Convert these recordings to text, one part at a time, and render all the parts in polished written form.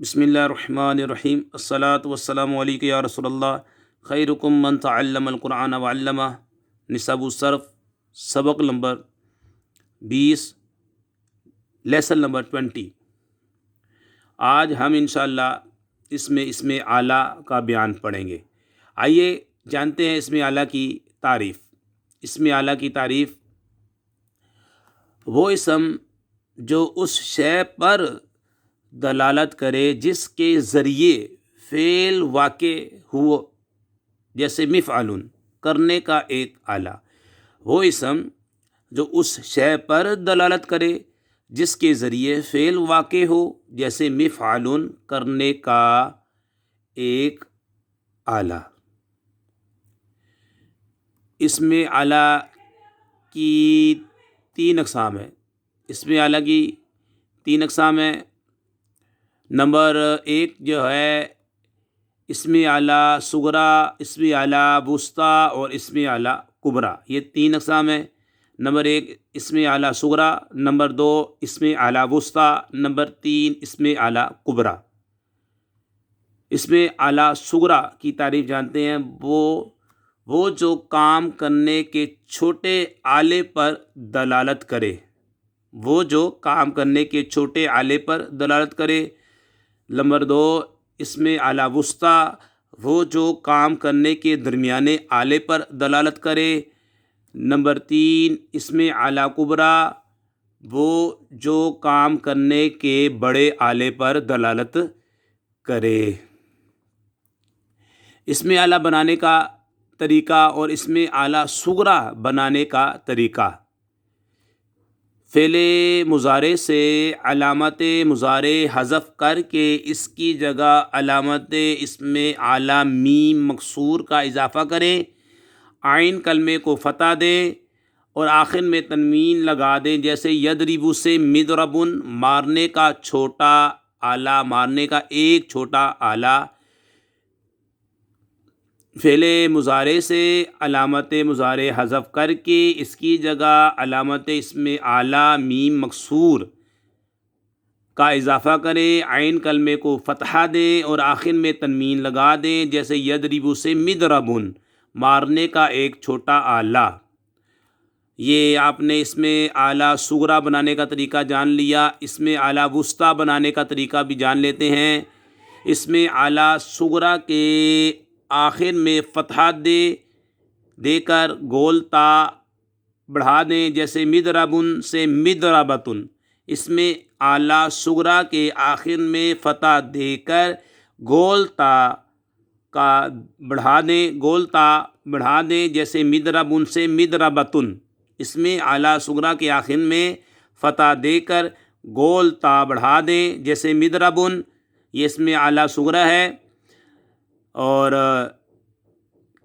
بسم اللہ الرحمن الرحیم الصلاۃ والسلام علیک یا رسول اللہ خیرکم من تعلم القرآن وعلمہ نصاب الصرف سبق نمبر 20 لیسن نمبر 20۔ آج ہم انشاءاللہ اسم اعلیٰ کا بیان پڑھیں گے۔ آئیے جانتے ہیں اسم اعلیٰ کی تعریف۔ اسم اعلیٰ کی تعریف وہ اسم جو اس شے پر دلالت کرے جس کے ذریعے فعل واقع ہو، جیسے مفعول کرنے کا ایک آلہ۔ وہ اسم جو اس شے پر دلالت کرے جس کے ذریعے فعل واقع ہو، جیسے مفعول کرنے کا ایک آلہ۔ اسم اعلیٰ کی 3 اقسام ہیں۔ اسم اعلیٰ کی 3 اقسام ہیں۔ نمبر 1 جو ہے اسم اعلیٰ صغریٰ، اسم اعلیٰ وسطیٰ اور اسم اعلیٰ کبریٰ۔ یہ 3 اقسام ہیں۔ نمبر 1 اسم اعلیٰ صغریٰ، نمبر 2 اسم اعلیٰ وسطیٰ، نمبر 3 اسم اعلیٰ کبریٰ۔ اسم اعلیٰ صغریٰ کی تعریف جانتے ہیں۔ وہ جو کام کرنے کے چھوٹے آلے پر دلالت کرے، وہ جو کام کرنے کے چھوٹے آلے پر دلالت کرے۔ نمبر 2 اسم اعلیٰ وسطیٰ، وہ جو کام کرنے کے درمیانے آلے پر دلالت کرے۔ نمبر 3 اسم اعلیٰ کبریٰ، وہ جو کام کرنے کے بڑے آلے پر دلالت کرے۔ اسم اعلیٰ بنانے کا طریقہ اور اسم اعلیٰ صغریٰ بنانے کا طریقہ۔ فعل مضارع سے علامت مضارع حذف کر کے اس کی جگہ علامت اسم اعلیٰ میم مکسور کا اضافہ کریں، عین کلمے کو فتح دیں اور آخر میں تنوین لگا دیں، جیسے یضرب سے مضرب، مارنے کا چھوٹا آلہ، مارنے کا ایک چھوٹا آلہ۔ فعل مضارع سے علامت مضارع حذف کر کے اس کی جگہ علامت اسم اعلیٰ میم مکسور کا اضافہ کریں، عین کلمے کو فتحہ دیں اور آخر میں تنوین لگا دیں، جیسے یضرب سے مضرب، مارنے کا ایک چھوٹا آلہ۔ یہ آپ نے اسم اعلیٰ صغریٰ بنانے کا طریقہ جان لیا۔ اسم اعلیٰ وسطیٰ بنانے کا طریقہ بھی جان لیتے ہیں۔ اسم اعلیٰ صغریٰ کے آخر میں فتحہ دے کر گول تا بڑھا دیں، جیسے مضرب سے مضربۃ۔ اسم اعلیٰ صغریٰ کے آخر میں فتح دے کر گول تا کا بڑھا دیں، جیسے مضرب سے مضربۃ۔ اسم اعلیٰ صغریٰ کے آخر میں فتح دے کر گول تا بڑھا دیں، جیسے مضرب۔ یہ اسم اعلیٰ صغریٰ ہے۔ اور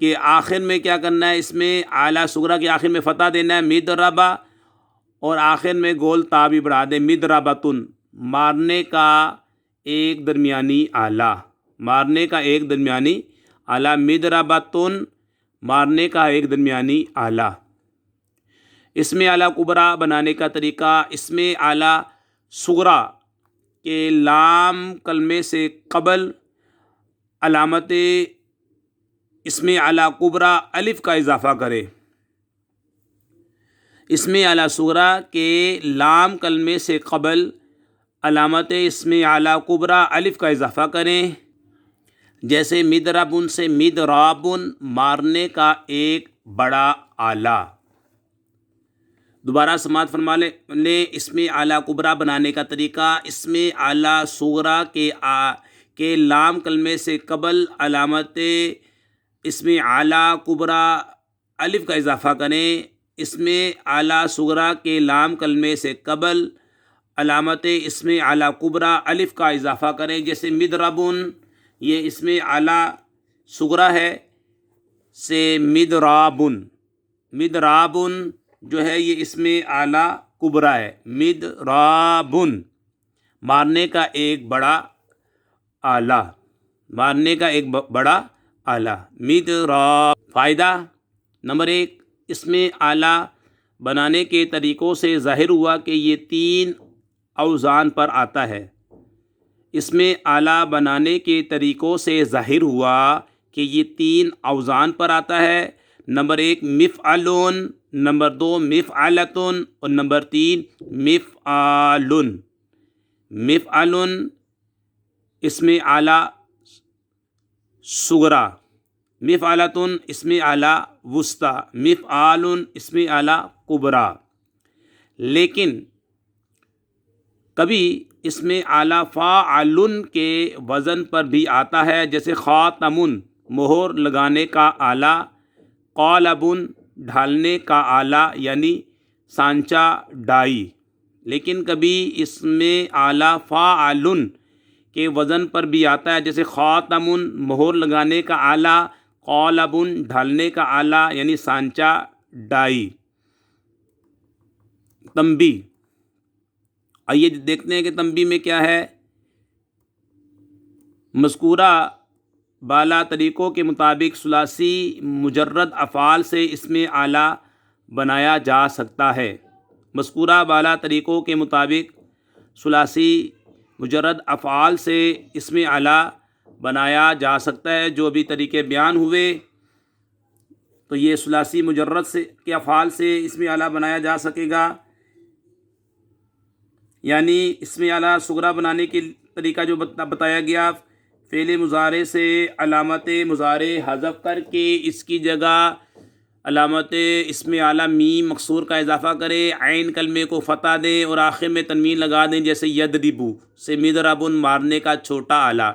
کہ آخر میں کیا کرنا ہے، اسم اعلیٰ صغریٰ کے آخر میں فتح دینا ہے، مضربہ، اور آخر میں گول تا بھی بڑھا دیں، مضربۃ، مارنے کا ایک درمیانی آلہ، مارنے کا ایک درمیانی آلہ، مضربۃ، مارنے کا ایک درمیانی آلہ۔ اسم اعلیٰ کبریٰ بنانے کا طریقہ۔ اسم اعلیٰ صغریٰ کے لام کلمے سے قبل علامت اسم اعلیٰ کبریٰ الف کا اضافہ کرے۔ اسم اعلیٰ صغریٰ کے لام کلمے سے قبل علامت اسم اعلیٰ کبریٰ الف کا اضافہ کریں، جیسے مضرب سے مضراب، مارنے کا ایک بڑا آلہ۔ دوبارہ سماعت فرما لیں۔ اسم اعلیٰ کبریٰ بنانے کا طریقہ۔ اسم اعلیٰ صغریٰ کے لام کلمے سے قبل علامت اسم اعلیٰ کبریٰ الف کا اضافہ کریں۔ اسم اعلیٰ صغریٰ کے لام کلمے سے قبل علامت اسم اعلیٰ کبریٰ الف کا اضافہ کریں، جیسے مضرب، یہ اسم اعلیٰ صغریٰ ہے، سے مضراب، مضراب جو ہے یہ اسم اعلیٰ کبریٰ ہے، مضراب، مارنے کا ایک بڑا آلہ، مارنے کا ایک بڑا آلہ، مضراب۔ فائدہ نمبر 1، اسم اعلیٰ بنانے کے طریقوں سے ظاہر ہوا کہ یہ 3 اوزان پر آتا ہے۔ اس میں آلہ بنانے کے طریقوں سے ظاہر ہوا کہ یہ 3 اوزان پر آتا ہے۔ نمبر 1 مفعلون، نمبر 2 مفعلتن اور نمبر 3 مفعالن۔ مفعلن اس میں آلہ صغرا، مفعلتن اس میں آلہ وسطی، مفعالن اس میں آلہ کبریٰ۔ لیکن کبھی اس میں آلہ فاعلن کے وزن پر بھی آتا ہے، جیسے خاتمن مہر لگانے کا آلہ، قالبن ڈھالنے کا آلہ یعنی سانچہ ڈائی۔ لیکن کبھی اس میں آلہ فاعلن کے وزن پر بھی آتا ہے، جیسے خاتمن مہر لگانے کا آلہ، قالبن ڈھالنے کا آلہ یعنی سانچہ ڈائی۔ تنبیہ، آئیے دیکھتے ہیں کہ تنبیہ میں کیا ہے۔ مذکورہ بالا طریقوں کے مطابق ثلاثی مجرد افعال سے اس میں آلہ بنایا جا سکتا ہے۔ مذکورہ بالا طریقوں کے مطابق ثلاثی مجرد افعال سے اس میں آلہ بنایا جا سکتا ہے۔ جو بھی طریقے بیان ہوئے تو یہ ثلاثی مجرد سے کے افعال سے اس میں آلہ بنایا جا سکے گا، یعنی اس میں آلہ صغریٰ بنانے کے طریقہ جو بتایا گیا، فعل مضارع سے علامت مضارع حذف کر کے اس کی جگہ علامت اس میں آلہ میم مکسور کا اضافہ کرے، عین کلمے کو فتح دیں اور آخر میں تنوین لگا دیں، جیسے یضربو سے مضربن مارنے کا چھوٹا آلہ۔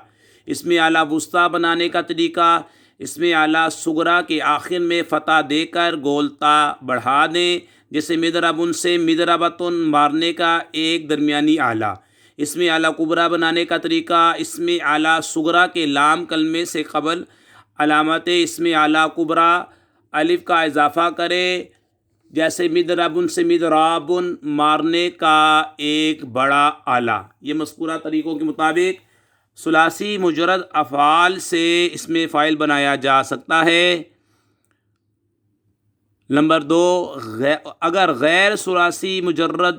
اس میں آلہ وسطیٰ بنانے کا طریقہ، اس میں آلہ صغریٰ کے آخر میں فتح دے کر گولتا بڑھا دیں، جیسے مضربن سے مضربتن مارنے کا ایک درمیانی آلہ۔ اس میں آلہ کبریٰ بنانے کا طریقہ، اس میں آلہ صغریٰ کے لام کلمے سے قبل علامت اس میں آلہ کبریٰ الف کا اضافہ کرے، جیسے مضربن سے مضرابن مارنے کا ایک بڑا آلہ۔ یہ مذکورہ طریقوں کے مطابق ثلاثی مجرد افعال سے اس میں فاعل بنایا جا سکتا ہے۔ نمبر 2، اگر غیر ثلاثی مجرد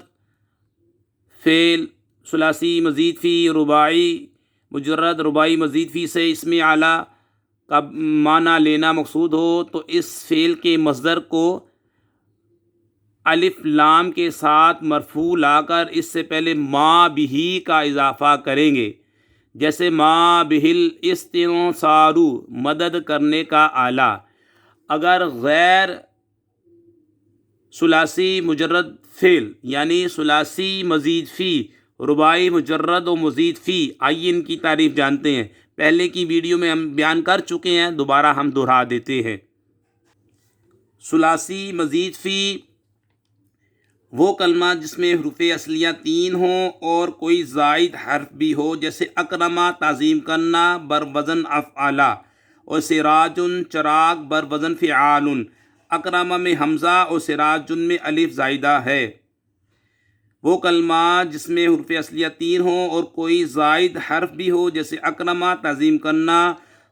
فعل ثلاثی مزید فی رباعی مجرد رباعی مزید فی سے اس میں آلہ کا معنی لینا مقصود ہو تو اس فعل کے مصدر کو الف لام کے ساتھ مرفوع لا کر اس سے پہلے ما بہی کا اضافہ کریں گے، جیسے ما بہل استنصارو مدد کرنے کا آلہ۔ اگر غیر ثلاثی مجرد فعل یعنی ثلاثی مزید فی رباعی مجرد و مزید فی، آئیے ان کی تعریف جانتے ہیں۔ پہلے کی ویڈیو میں ہم بیان کر چکے ہیں، دوبارہ ہم دہرا دیتے ہیں۔ ثلاثی مزید فی وہ کلمہ جس میں حروف اصلیہ 3 ہوں اور کوئی زائد حرف بھی ہو، جیسے اکرما تعظیم کرنا بر وزن افعلا اور سراجن چراغ بر وزن فعال۔ اکرما میں حمزہ اور سراجن میں الف زائدہ ہے۔ وہ کلمہ جس میں حروف اصلیہ 3 ہوں اور کوئی زائد حرف بھی ہو، جیسے اکرما تعظیم کرنا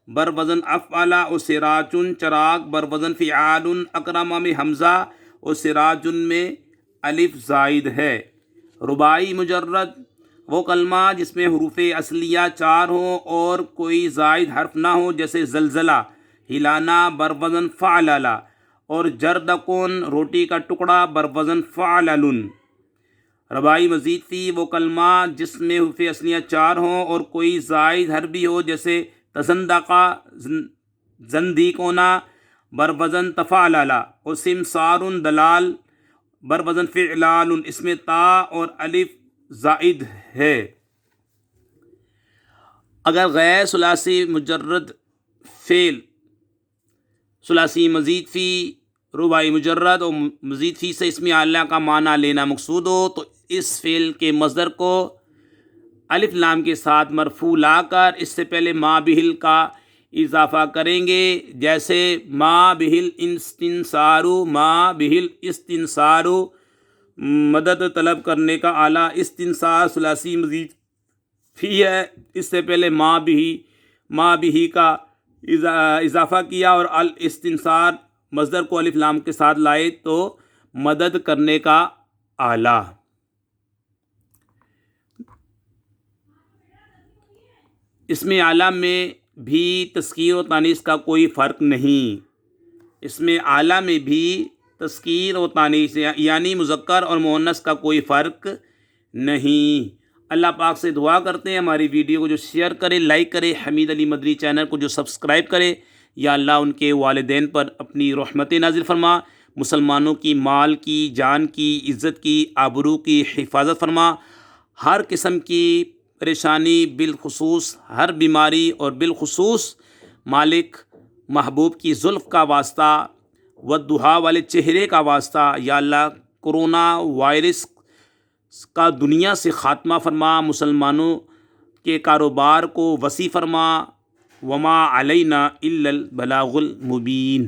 بر وزن افعلا اور سراجن چراغ بر وزن فعال۔ اکرما میں حمزہ اور سراجن میں الف زائد ہے۔ رباعی مجرد وہ کلمہ جس میں حروف اصلیہ 4 ہوں اور کوئی زائد حرف نہ ہو، جیسے زلزلہ ہلانا بر وزن فعللا اور جردکن روٹی کا ٹکڑا بر وزن فعللن۔ رباعی مزید فی وہ کلمہ جس میں حروف اصلیہ 4 ہوں اور کوئی زائد حرف بھی ہو، جیسے تصدقہ زندیقونا بر وزن تفعللا اور سمسارن دلال بر وزن فعلال۔ اس میں تا اور الف زائد ہے۔ اگر غیر ثلاثی مجرد فعل ثلاثی مزید فی رباعی مجرد اور مزید فی سے اسم اعلیٰ کا معنی لینا مقصود ہو تو اس فعل کے مصدر کو الف لام کے ساتھ مرفوع لا کر اس سے پہلے ما بہل کا اضافہ کریں گے، جیسے ما بہل استنصارو، ما بہل استنصارو مدد طلب کرنے کا آلہ۔ استنصار ثلاثی مزید فی ہے، اس سے پہلے ما بہی کا اضافہ کیا اور الاستنصار مصدر کو الف لام کے ساتھ لائے تو مدد کرنے کا آلہ۔ اسم اعلیٰ میں بھی تذکیر و تانیث کا کوئی فرق نہیں، اسم اعلیٰ میں بھی تذکیر و تانیث یعنی مذکر اور مؤنث کا کوئی فرق نہیں۔ اللہ پاک سے دعا کرتے ہیں ہماری ویڈیو کو جو شیئر کرے، لائک کرے، حمید علی مدنی چینل کو جو سبسکرائب کرے، یا اللہ ان کے والدین پر اپنی رحمت نازل فرما، مسلمانوں کی مال کی، جان کی، عزت کی، آبرو کی حفاظت فرما، ہر قسم کی پریشانی بالخصوص ہر بیماری اور بالخصوص مالک محبوب کی زلف کا واسطہ والضحیٰ والے چہرے کا واسطہ، یا اللہ کرونا وائرس کا دنیا سے خاتمہ فرما، مسلمانوں کے کاروبار کو وسیع فرما، وما علینا الا البلاغ المبین۔